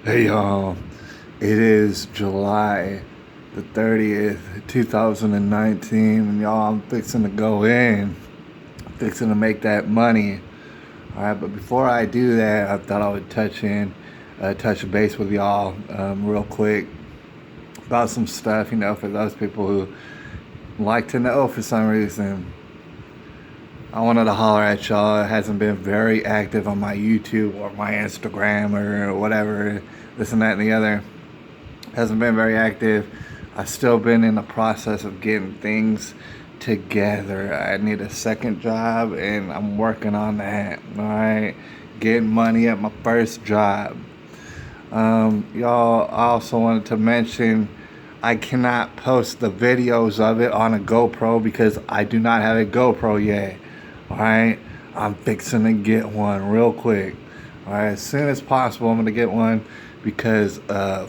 Hey y'all, it is July the 30th, 2019, and y'all, I'm fixing to go in, fixing to make that money. Alright, but before I do that, I thought I would touch base with y'all real quick about some stuff, for those people who like to know for some reason. I wanted to holler at y'all. It hasn't been very active on my YouTube or my Instagram or whatever, this and that and the other. Hasn't been very active. I've still been in the process of getting things together. I need a second job and I'm working on that. Alright. Getting money at my first job. Y'all, I also wanted to mention I cannot post the videos of it on a GoPro because I do not have a GoPro yet. Alright, I'm fixing to get one real quick. Alright, as soon as possible, I'm going to get one because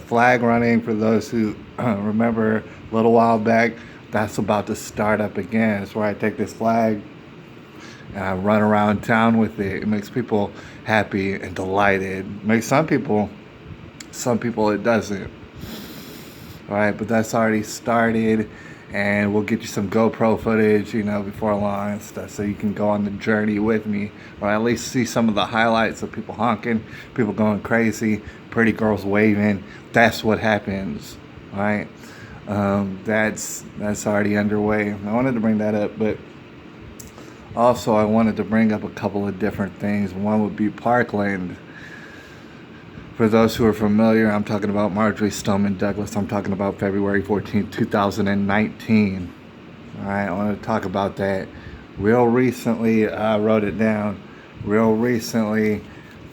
flag running, for those who remember a little while back, that's about to start up again. It's where I take this flag and I run around town with it. It makes people happy and delighted. Makes some people it doesn't. Alright, but that's already started. And we'll get you some GoPro footage, before long and stuff, so you can go on the journey with me, or at least see some of the highlights of people honking, people going crazy, pretty girls waving. That's what happens, all right? That's already underway. I wanted to bring that up, but also I wanted to bring up a couple of different things. One would be Parkland. For those who are familiar, I'm talking about Marjorie Stoneman Douglas. I'm talking about February 14, 2019. All right, I want to talk about that. Real recently, I wrote it down. Real recently,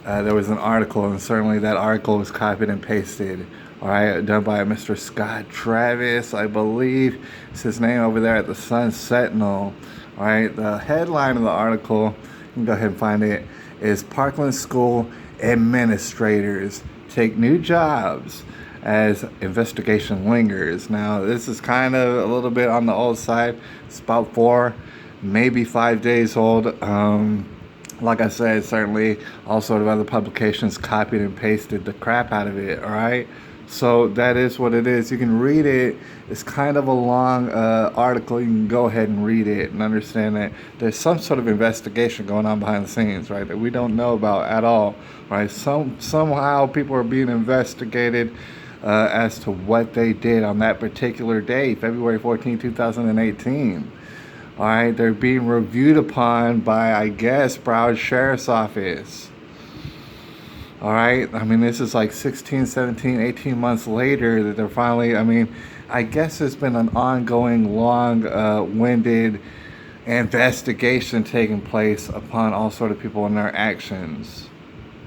there was an article, and certainly that article was copied and pasted. All right, done by Mr. Scott Travis, I believe. It's his name over there at the Sun Sentinel. All right, the headline of the article, you can go ahead and find it, is Parkland School administrators take new jobs as investigation lingers. Now, this is kind of a little bit on the old side. It's about 4, maybe 5 days old. Like I said, certainly all sort of other publications copied and pasted the crap out of it, all right? So that is what it is. You can read it. It's kind of a long article. You can go ahead and read it and understand that there's some sort of investigation going on behind the scenes, right, that we don't know about at all, right? Somehow people are being investigated as to what they did on that particular day, February 14, 2018. All right, they're being reviewed upon by, I guess, Broward Sheriff's Office. All right, I mean, this is like 16, 17, 18 months later that they're finally, I guess it's been an ongoing, long-winded investigation taking place upon all sort of people and their actions,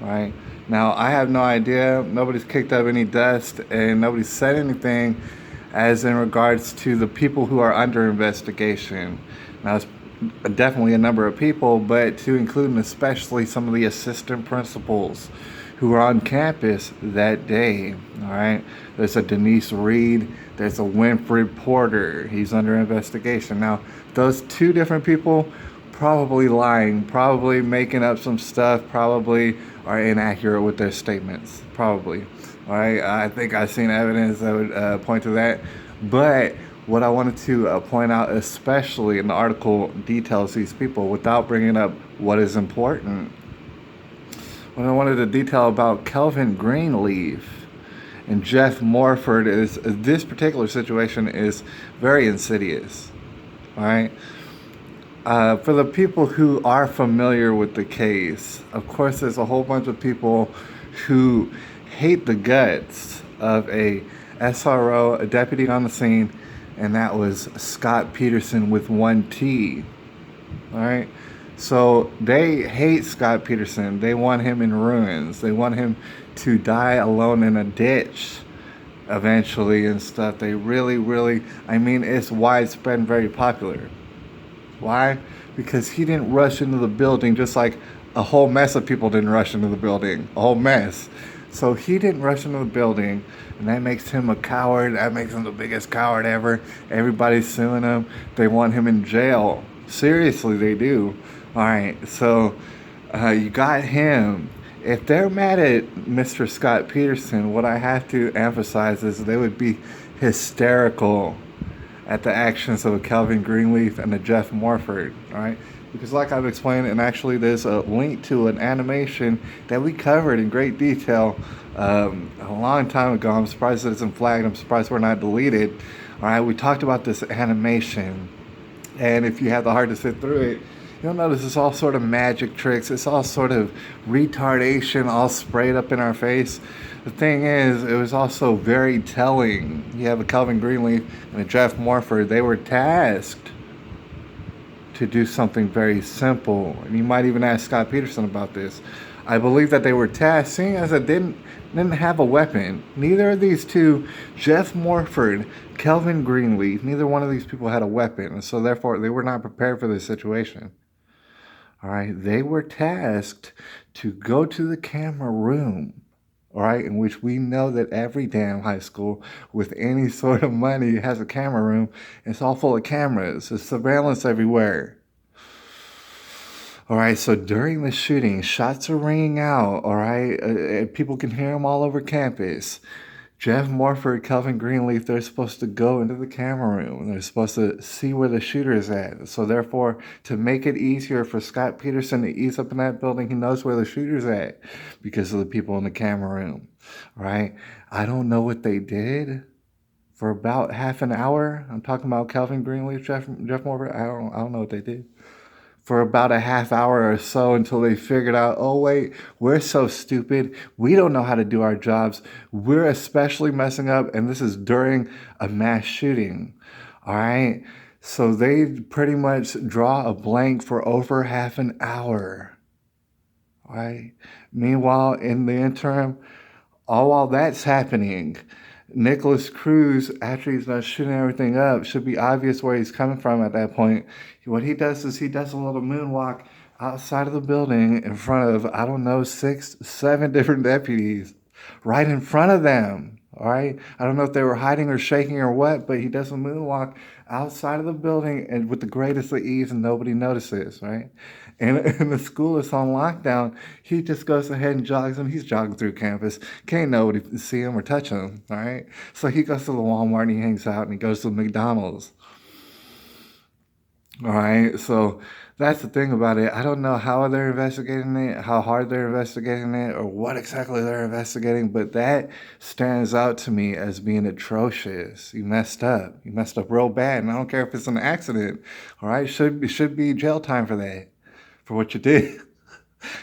right? Now, I have no idea. Nobody's kicked up any dust, and nobody's said anything as in regards to the people who are under investigation. Now, it's definitely a number of people, but to include and especially some of the assistant principals who were on campus that day. All right, there's a Denise Reed, there's a Winfred Porter. He's under investigation. Now, those two different people probably lying, probably making up some stuff, probably are inaccurate with their statements, probably. All right, I think I've seen evidence that would point to that. But what I wanted to point out, especially in the article, details these people without bringing up what is important. What I wanted to detail about Kelvin Greenleaf and Jeff Morford is this particular situation is very insidious. All right. For the people who are familiar with the case, of course, there's a whole bunch of people who hate the guts of a SRO, a deputy on the scene, and that was Scott Peterson with 1 T. All right. So they hate Scott Peterson. They want him in ruins. They want him to die alone in a ditch eventually and stuff. They really, it's widespread and very popular. Why? Because he didn't rush into the building just like a whole mess of people didn't rush into the building. A whole mess. So he didn't rush into the building, and that makes him a coward. That makes him the biggest coward ever. Everybody's suing him. They want him in jail. Seriously, they do. All right, so you got him if they're mad at Mr. Scott Peterson, what I have to emphasize is they would be hysterical at the actions of a Calvin Greenleaf and a Jeff Morford, all right? Because like I've explained, and actually there's a link to an animation that we covered in great detail a long time ago. I'm surprised that it's flagged. I'm surprised we're not deleted. All right, we talked about this animation, and if you have the heart to sit through it, you'll notice it's all sort of magic tricks. It's all sort of retardation all sprayed up in our face. The thing is, it was also very telling. You have a Calvin Greenleaf and a Jeff Morford. They were tasked to do something very simple. And you might even ask Scott Peterson about this. I believe that they were tasked, seeing as it didn't have a weapon. Neither of these two, Jeff Morford, Calvin Greenleaf, neither one of these people had a weapon. And so therefore, they were not prepared for this situation. All right, they were tasked to go to the camera room, all right, in which we know that every damn high school with any sort of money has a camera room. It's all full of cameras. There's surveillance everywhere. All right, so during the shooting, shots are ringing out, all right? People can hear them all over campus. Jeff Morford, Calvin Greenleaf, they're supposed to go into the camera room. They're supposed to see where the shooter is at. So therefore, to make it easier for Scott Peterson to ease up in that building, he knows where the shooter's at because of the people in the camera room, right? I don't know what they did for about half an hour. I'm talking about Calvin Greenleaf, Jeff Morford. I don't know what they did for about a half hour or so until they figured out, oh, wait, we're so stupid. We don't know how to do our jobs. We're especially messing up, and this is during a mass shooting, all right? So they pretty much draw a blank for over half an hour, all right? Meanwhile, in the interim, all while that's happening, Nicholas Cruz, after he's done shooting everything up, should be obvious where he's coming from at that point. What he does is he does a little moonwalk outside of the building in front of, I don't know, 6, 7 different deputies right in front of them. All right. I don't know if they were hiding or shaking or what, but he does a moonwalk outside of the building and with the greatest of ease, and nobody notices. Right. And the school is on lockdown. He just goes ahead and jogs him. He's jogging through campus. Can't nobody see him or touch him. All right. So he goes to the Walmart and he hangs out and he goes to the McDonald's. All right, so that's the thing about it. I don't know how they're investigating it, how hard they're investigating it, or what exactly they're investigating, but that stands out to me as being atrocious. You messed up. You messed up real bad, and I don't care if it's an accident. All right, should be jail time for that, for what you did.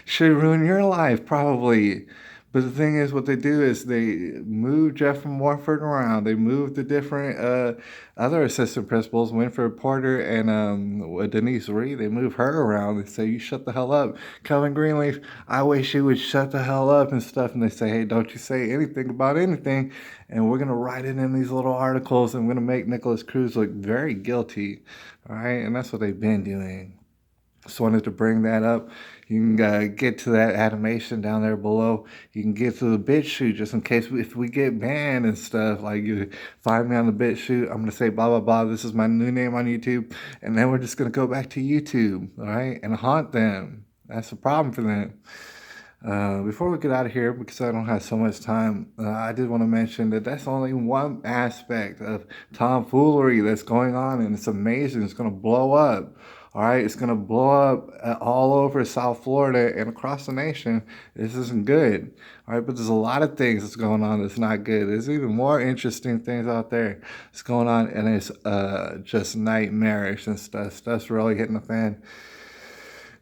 Should ruin your life, probably. But the thing is, what they do is they move Jeff Morford around. They move the different other assistant principals, Winfred Porter and Denise Reed. They move her around. They say, you shut the hell up. Calvin Greenleaf, I wish you would shut the hell up and stuff. And they say, hey, don't you say anything about anything. And we're going to write it in these little articles. And we're going to make Nicholas Cruz look very guilty. All right. And that's what they've been doing. Just wanted to bring that up. You can get to that animation down there below. You can get to the BitChute just in case if we get banned and stuff. Like, you find me on the BitChute. I'm going to say blah, blah, blah. This is my new name on YouTube. And then we're just going to go back to YouTube, all right, and haunt them. That's a problem for them. Before we get out of here, because I don't have so much time, I did want to mention that that's only one aspect of tomfoolery that's going on, and it's amazing. It's going to blow up. All right, it's going to blow up all over South Florida and across the nation. This isn't good. All right, but there's a lot of things that's going on that's not good. There's even more interesting things out there that's going on, and it's just nightmarish and stuff. Stuff's really hitting the fan.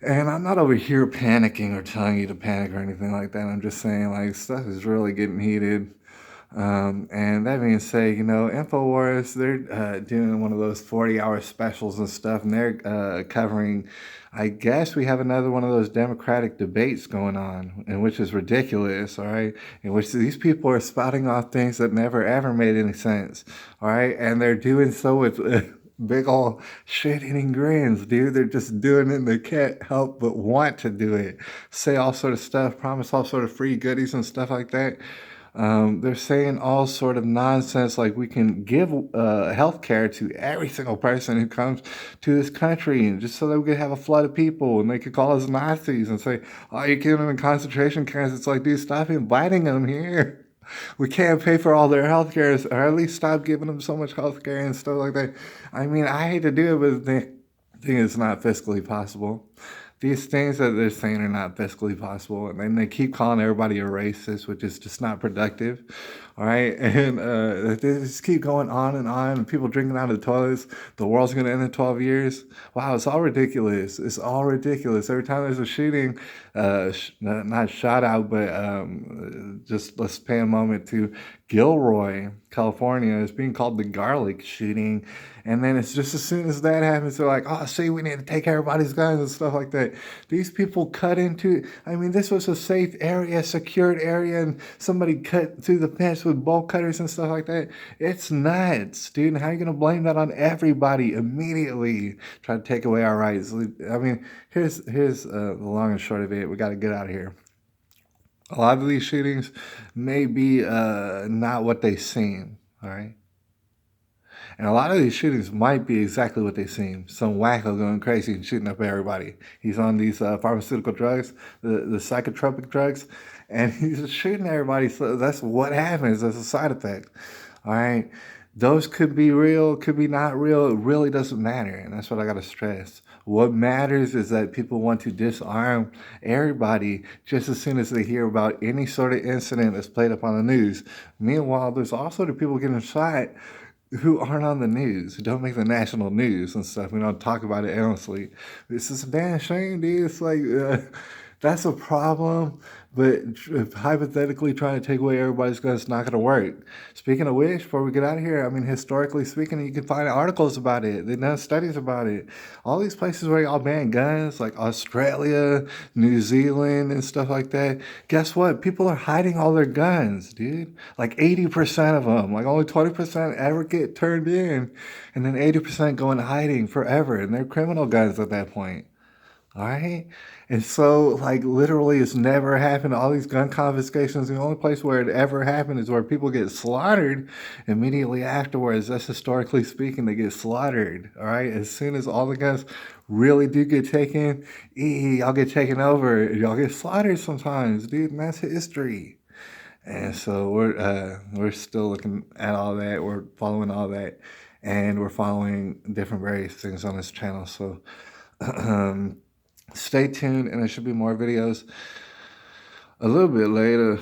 And I'm not over here panicking or telling you to panic or anything like that. I'm just saying, like, stuff is really getting heated. And that being said, you know, InfoWars, they're doing one of those 40-hour specials and stuff, and they're covering, I guess we have another one of those Democratic debates going on, and which is ridiculous, all right, in which these people are spouting off things that never ever made any sense, all right, and they're doing so with big old shit-eating grins, dude. They're just doing it and they can't help but want to do it. Say all sort of stuff, promise all sort of free goodies and stuff like that. They're saying all sort of nonsense like we can give health care to every single person who comes to this country, and just so that we could have a flood of people, and they could call us Nazis and say, oh, you're keeping them in concentration camps. It's like, dude, stop inviting them here. We can't pay for all their health care, or at least stop giving them so much health care and stuff like that. I mean, I hate to do it, but the thing is not fiscally possible. These things that they're saying are not fiscally possible, and then they keep calling everybody a racist, which is just not productive. All right, and they just keep going on, and people drinking out of the toilets. The world's gonna end in 12 years. Wow, it's all ridiculous. It's all ridiculous. Every time there's a shooting, not shot out, but just let's pay a moment to Gilroy, California. It's being called the garlic shooting. And then it's just as soon as that happens, they're like, oh, see, we need to take everybody's guns and stuff like that. These people cut into, I mean, this was a safe area, secured area, and somebody cut through the fence with bolt cutters and stuff like that. It's nuts, dude. How are you going to blame that on everybody immediately? Try to take away our rights. I mean, here's the long and short of it. We got to get out of here. A lot of these shootings may be not what they seem, all right? And a lot of these shootings might be exactly what they seem. Some wacko going crazy and shooting up everybody. He's on these pharmaceutical drugs, the psychotropic drugs, and he's shooting everybody. So that's what happens as a side effect, all right? Those could be real, could be not real. It really doesn't matter, and that's what I got to stress. What matters is that people want to disarm everybody just as soon as they hear about any sort of incident that's played up on the news. Meanwhile, there's also the people getting shot who aren't on the news, who don't make the national news and stuff. We don't talk about it endlessly. This is a damn shame, dude. It's like, that's a problem, but hypothetically trying to take away everybody's guns is not going to work. Speaking of which, before we get out of here, I mean, historically speaking, you can find articles about it. They've done studies about it. All these places where y'all ban guns, like Australia, New Zealand, and stuff like that, guess what? People are hiding all their guns, dude. Like 80% of them. Like only 20% ever get turned in, and then 80% go into hiding forever, and they're criminal guns at that point. All right. And so, like, literally, it's never happened. All these gun confiscations, the only place where it ever happened is where people get slaughtered immediately afterwards. That's historically speaking, they get slaughtered. All right. As soon as all the guns really do get taken, y'all get taken over. Y'all get slaughtered sometimes, dude. And that's history. And so we're still looking at all that. We're following all that. And we're following different various things on this channel. So, stay tuned, and there should be more videos a little bit later.